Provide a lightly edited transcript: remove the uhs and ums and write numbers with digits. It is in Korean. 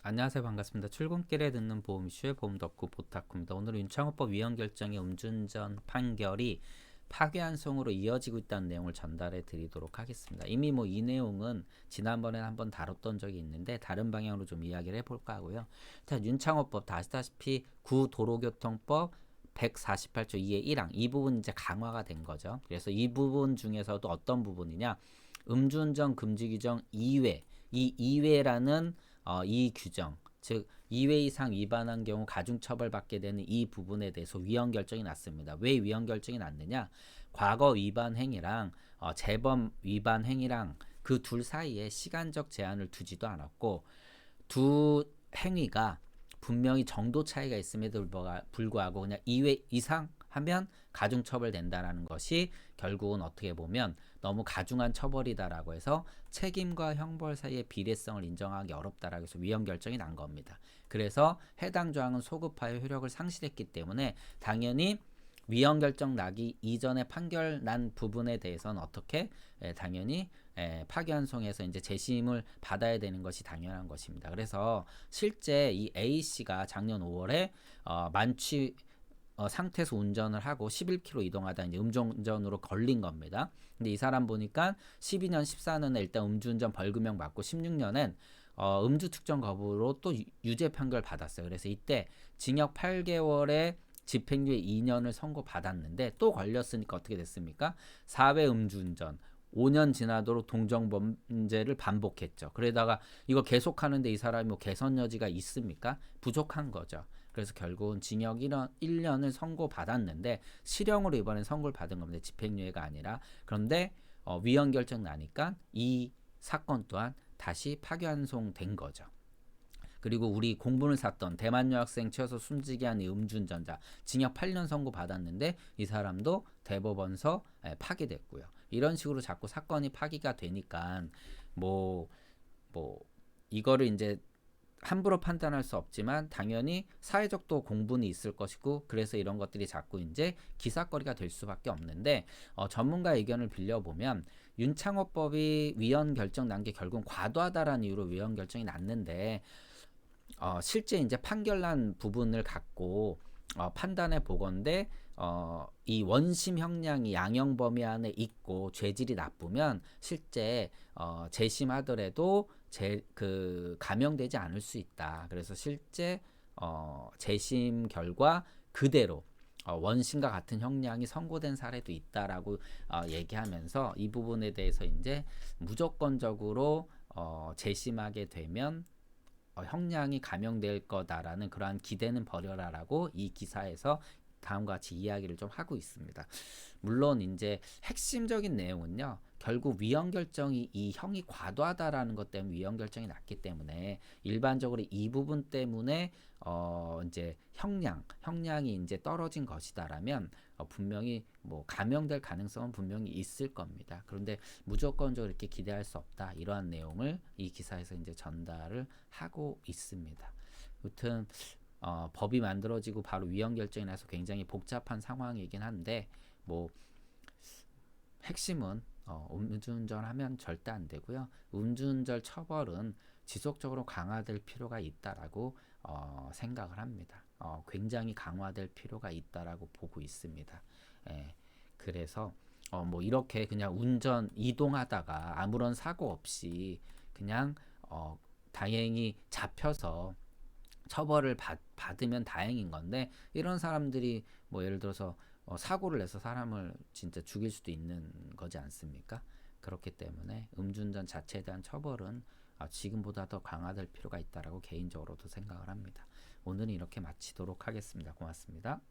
안녕하세요. 반갑습니다. 출근길에 듣는 보험 이슈의 보험 덕후 보타쿠입니다. 오늘은 윤창호법 위헌 결정의 음주운전 판결이 파기환송으로 이어지고 있다는 내용을 전달해 드리도록 하겠습니다. 이미 이 내용은 지난번에 한번 다뤘던 적이 있는데 다른 방향으로 좀 이야기를 해볼까 하고요. 자, 윤창호법 다 아시다시피 구도로교통법 148조 2의 1항 이 부분 이제 강화가 된 거죠. 그래서 이 부분 중에서도 어떤 부분이냐, 음주운전 금지 규정 2회, 이 2회라는 이 규정, 즉 2회 이상 위반한 경우 가중처벌받게 되는 이 부분에 대해서 위헌 결정이 났습니다. 왜 위헌 결정이 났느냐? 과거 위반 행위랑 재범 위반 행위랑 그 둘 사이에 시간적 제한을 두지도 않았고, 두 행위가 분명히 정도 차이가 있음에도 불구하고 그냥 2회 이상 하면 가중처벌된다라는 것이 결국은 어떻게 보면 너무 가중한 처벌이다라고 해서 책임과 형벌 사이의 비례성을 인정하기 어렵다라고 해서 위헌 결정이 난 겁니다. 그래서 해당 조항은 소급하여 효력을 상실했기 때문에 당연히 위헌 결정 나기 이전에 판결 난 부분에 대해서는 어떻게 당연히 파기환송해서 이제 재심을 받아야 되는 것이 당연한 것입니다. 그래서 실제 이 A 씨가 작년 5월에 만취 상태에서 운전을 하고 11km 이동하다 이제 음주운전으로 걸린 겁니다. 근데 이 사람 보니까 12년 14년에 일단 음주운전 벌금형 맞고 16년엔 음주 측정 거부로 또 유죄 판결 받았어요. 그래서 이때 징역 8개월에 집행유예 2년을 선고받았는데 또 걸렸으니까 어떻게 됐습니까? 4회 음주운전 5년 지나도록 동정범죄를 반복했죠. 그러다가 이거 계속하는데 이 사람이 개선 여지가 있습니까? 부족한 거죠. 그래서 결국은 징역 1년을 선고받았는데 실형으로 이번엔 선고를 받은 겁니다. 집행유예가 아니라. 그런데 위헌 결정 나니까 이 사건 또한 다시 파기환송된 거죠. 그리고 우리 공분을 샀던 대만 여학생 치어서 숨지게 한 음주운전자 징역 8년 선고 받았는데 이 사람도 대법원서 파기됐고요. 이런 식으로 자꾸 사건이 파기가 되니까 뭐 이거를 이제 함부로 판단할 수 없지만 당연히 사회적 또 공분이 있을 것이고, 그래서 이런 것들이 자꾸 이제 기사거리가 될 수밖에 없는데 전문가 의견을 빌려보면 윤창호법이 위헌 결정 난 게 결국 과도하다라는 이유로 위헌 결정이 났는데 실제 이제 판결난 부분을 갖고 판단해 보건대 이 원심 형량이 양형 범위 안에 있고 죄질이 나쁘면 실제 재심하더라도 감형되지 않을 수 있다. 그래서 실제 재심 결과 그대로 원심과 같은 형량이 선고된 사례도 있다라고 얘기하면서 이 부분에 대해서 이제 무조건적으로 재심하게 되면 형량이 감형될 거다라는 그러한 기대는 버려라라고 이 기사에서 다음과 같이 이야기를 좀 하고 있습니다. 물론 이제 핵심적인 내용은요, 결국 위헌 결정이 이 형이 과도하다라는 것 때문에 위헌 결정이 났기 때문에 일반적으로 이 부분 때문에 이제 형량이 이제 떨어진 것이다라면 분명히 감형될 가능성은 분명히 있을 겁니다. 그런데 무조건적으로 이렇게 기대할 수 없다, 이러한 내용을 이 기사에서 이제 전달을 하고 있습니다. 아무튼 법이 만들어지고 바로 위헌 결정이 나서 굉장히 복잡한 상황이긴 한데 핵심은 음주운전하면 절대 안 되고요. 음주운전 처벌은 지속적으로 강화될 필요가 있다라고 생각을 합니다. 굉장히 강화될 필요가 있다라고 보고 있습니다. 그래서 이렇게 그냥 운전 이동하다가 아무런 사고 없이 그냥 다행히 잡혀서 처벌을 받으면 다행인 건데, 이런 사람들이 예를 들어서 사고를 내서 사람을 진짜 죽일 수도 있는 거지 않습니까? 그렇기 때문에 음주운전 자체에 대한 처벌은 지금보다 더 강화될 필요가 있다라고 개인적으로도 생각을 합니다. 오늘은 이렇게 마치도록 하겠습니다. 고맙습니다.